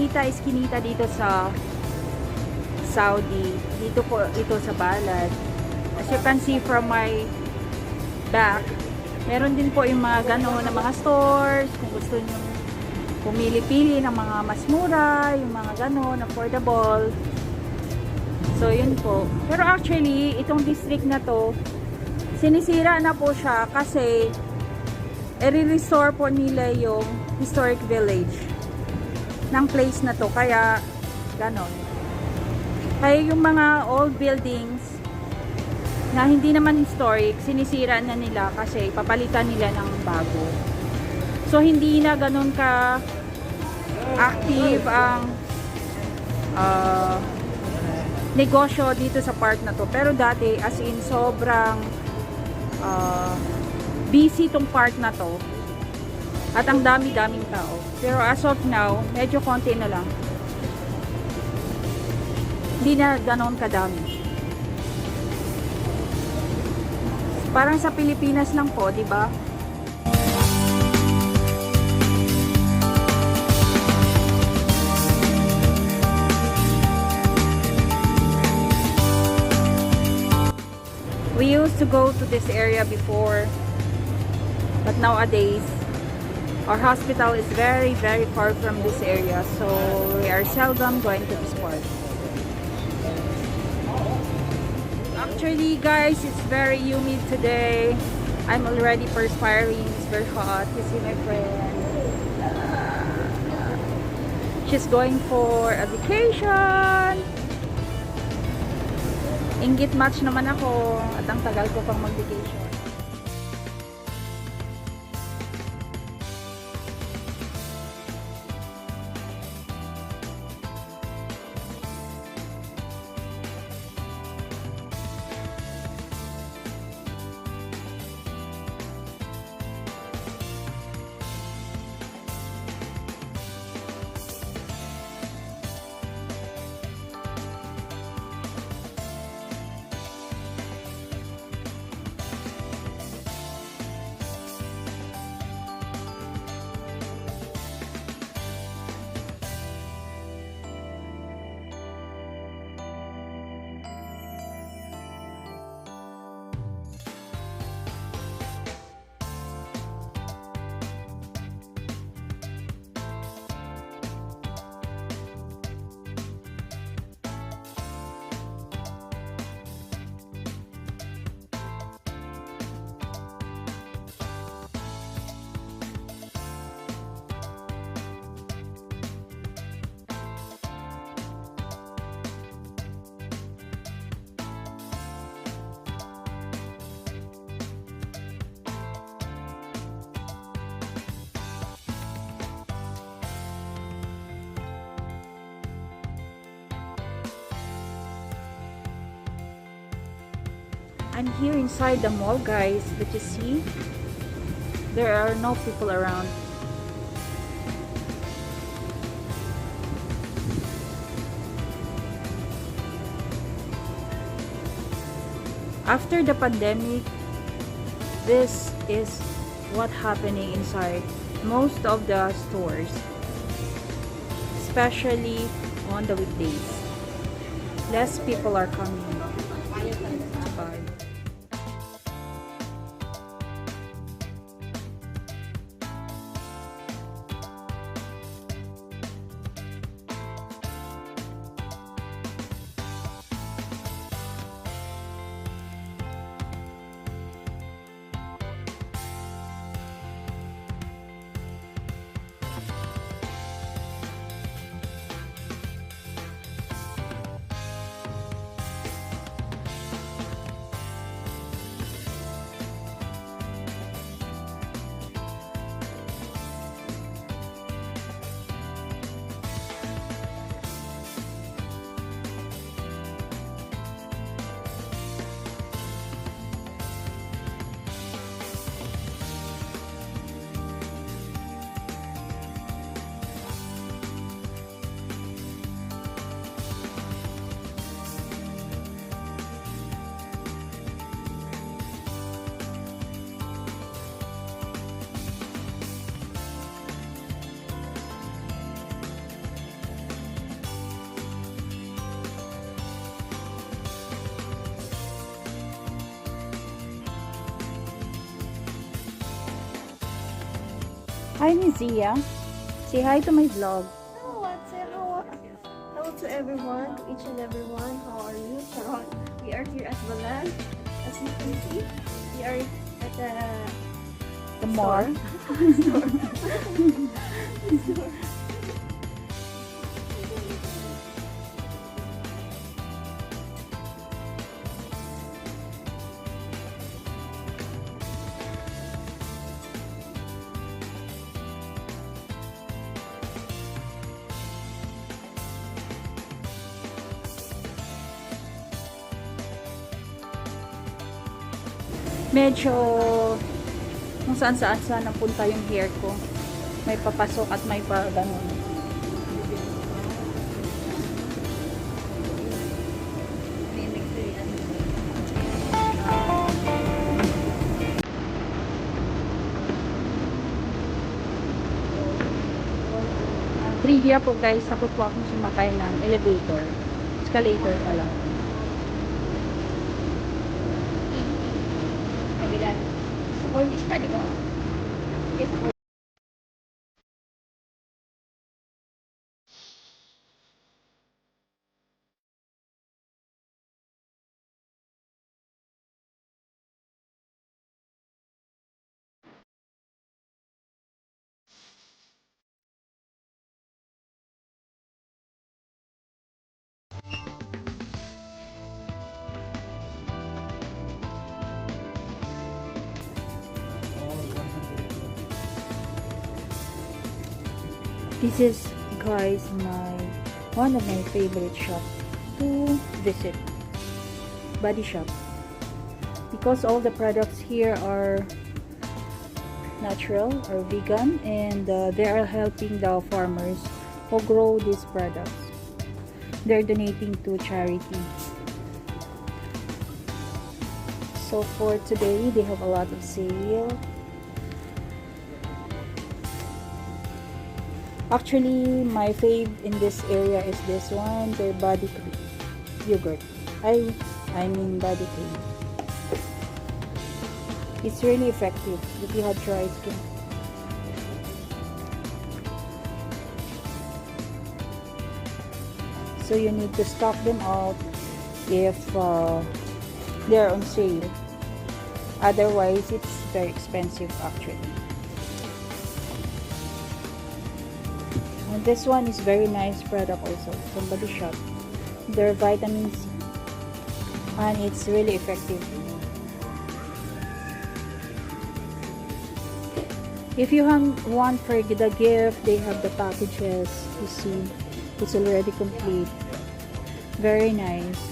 eskinita dito sa Saudi. Dito po ito sa Balad. As you can see from my back, meron din po yung mga gano'n na mga stores. Kung gusto nyo pumili-pili ng mga mas mura, yung mga gano'n, affordable. So, yun po. Pero actually, itong district na to, sinisira na po siya kasi i-restore po nila yung historic village ng place na to. Kaya, gano'n. Kaya yung mga old buildings na hindi naman historic, sinisira na nila kasi papalitan nila ng bago. So, hindi na ganun ka active ang negosyo dito sa part na to. Pero dati, as in, sobrang busy tong part na to. At ang dami-daming tao. Pero as of now, medyo konti na lang. Hindi na ganon kadami. Parang sa Pilipinas lang po, di ba? We used to go to this area before, but nowadays our hospital is very far from this area, so we are seldom going to this part. Actually guys, it's very humid today. I'm already perspiring. It's very hot. You see my friend, she's going for a vacation. Inggit match naman ako at ang tagal ko pang mag-vacation. I'm here inside the mall, guys, but you see, there are no people around. After the pandemic, this is what happening inside most of the stores, especially on the weekdays. Less people are coming to buy. Hi, Nizia. Say hi to my vlog. Hello, hello to everyone, to each and everyone. How are you? Sharon. We are here at Balan. As you can see, we are at The mall. store. Medyo kung saan napunta yung hair ko. May papasok at may pa ganun. Trivia po guys, ako po akong sumakay ng elevator. Escalator pala. This is guys one of my favorite shop to visit. Body shop. Because all the products here are natural or vegan, and they are helping the farmers who grow these products. They're donating to charity. So for today, they have a lot of sale. Actually, my fave in this area is this one, their body cream yogurt. I mean body cream. It's really effective if you have dry skin. So you need to stock them out if they're on sale. Otherwise, it's very expensive actually. And this one is very nice product also from Body Shop. Their vitamin C, and it's really effective. If you want for the gift, they have the packages. You see, it's already complete. Very nice.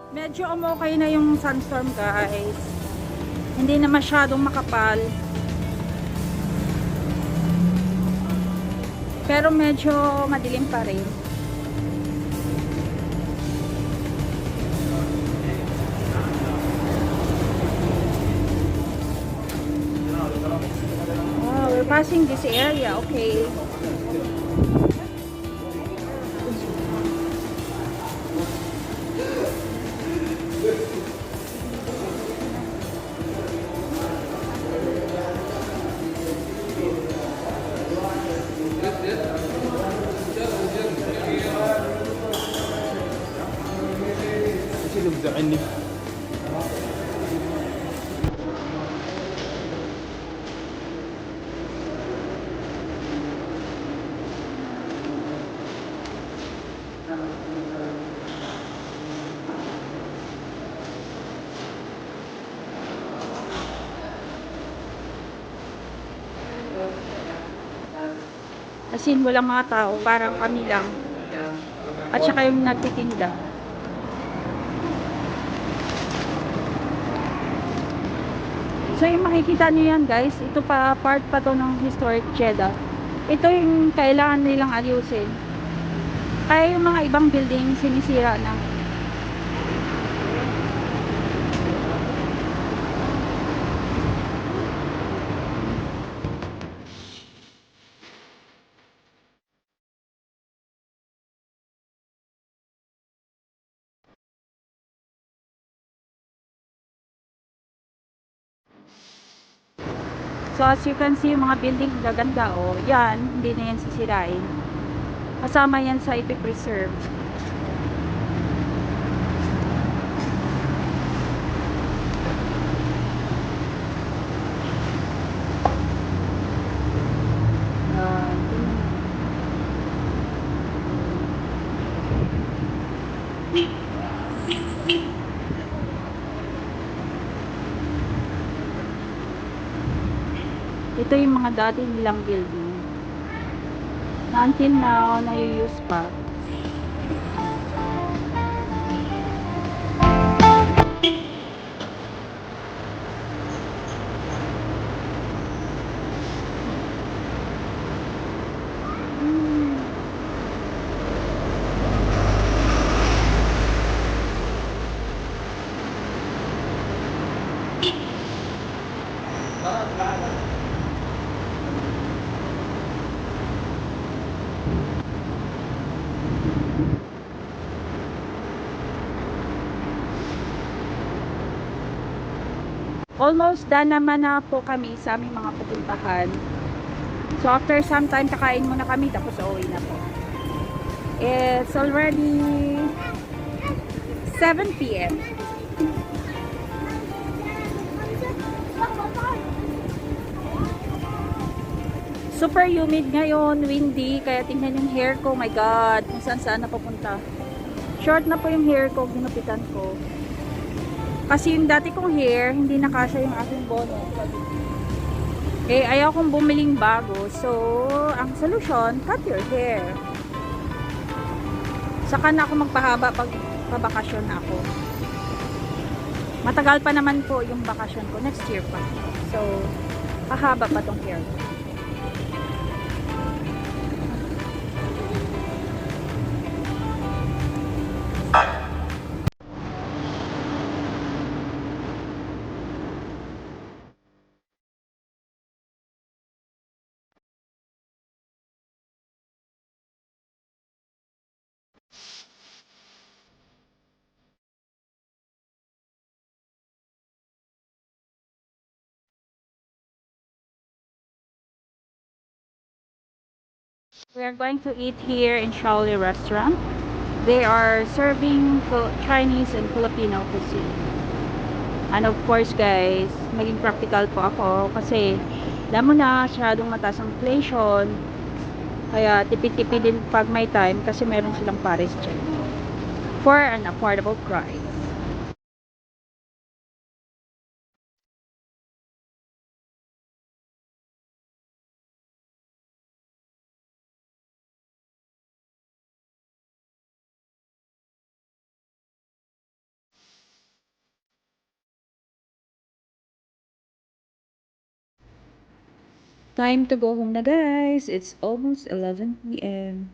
Medyo umokay na yung sunstorm guys. Hindi na masyadong makapal. Pero medyo madilim pa rin. Oh, we're passing this area. Okay. عني. As in, walang mga tao, parang kami lang. At saka yung nagtitinda. So yung makikita nyo yan guys, ito pa part pa to ng historic Jeddah. Ito yung kailangan nilang ayusin. Kaya yung mga ibang building sinisira na. So as you can see, yung mga building gaganda, oh. Yan, hindi na yan sisirain. Kasama yan sa ipipreserve. Ito yung mga dati nilang building na until now na-use pa. Almost done naman na po kami sa aming mga pupuntahan. So after some time, kakain muna kami tapos uuwi na po. It's already 7 p.m. Super humid ngayon, windy, kaya tingnan yung hair ko, my god, kung saan saan napapunta. Short na po yung hair ko, ginupitan ko. Kasi yung dati kong hair, hindi nakasya yung aking bono. Eh, ayaw kong bumiling bago. So, ang solusyon, cut your hair. Saka na ako magpahaba pag pabakasyon na ako. Matagal pa naman po yung bakasyon ko. Next year pa. So, pahaba pa tong hair ko. We are going to eat here in Shaoli restaurant. They are serving Chinese and Filipino cuisine. And of course guys, maging practical po ako kasi alam mo na, masyadong mataas ang inflation. Kaya tipid-tipid din pag may time kasi meron silang Paris check for an affordable price. Time to go home na guys. It's almost 11 p.m.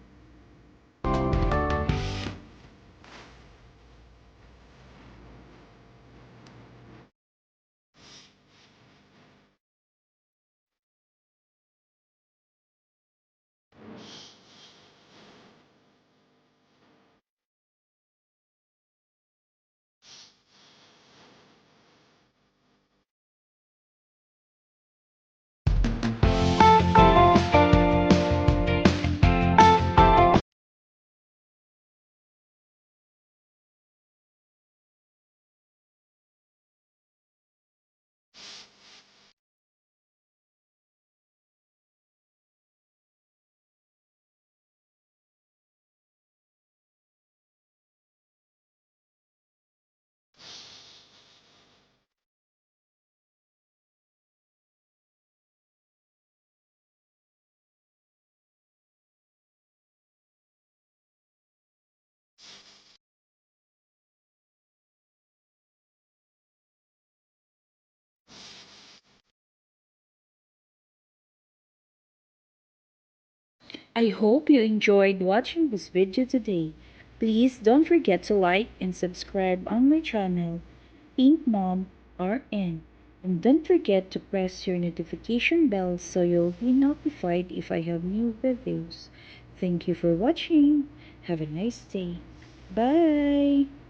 I hope you enjoyed watching this video today. Please don't forget to like and subscribe on my channel, Pink Mom RN. And don't forget to press your notification bell so you'll be notified if I have new videos. Thank you for watching. Have a nice day. Bye!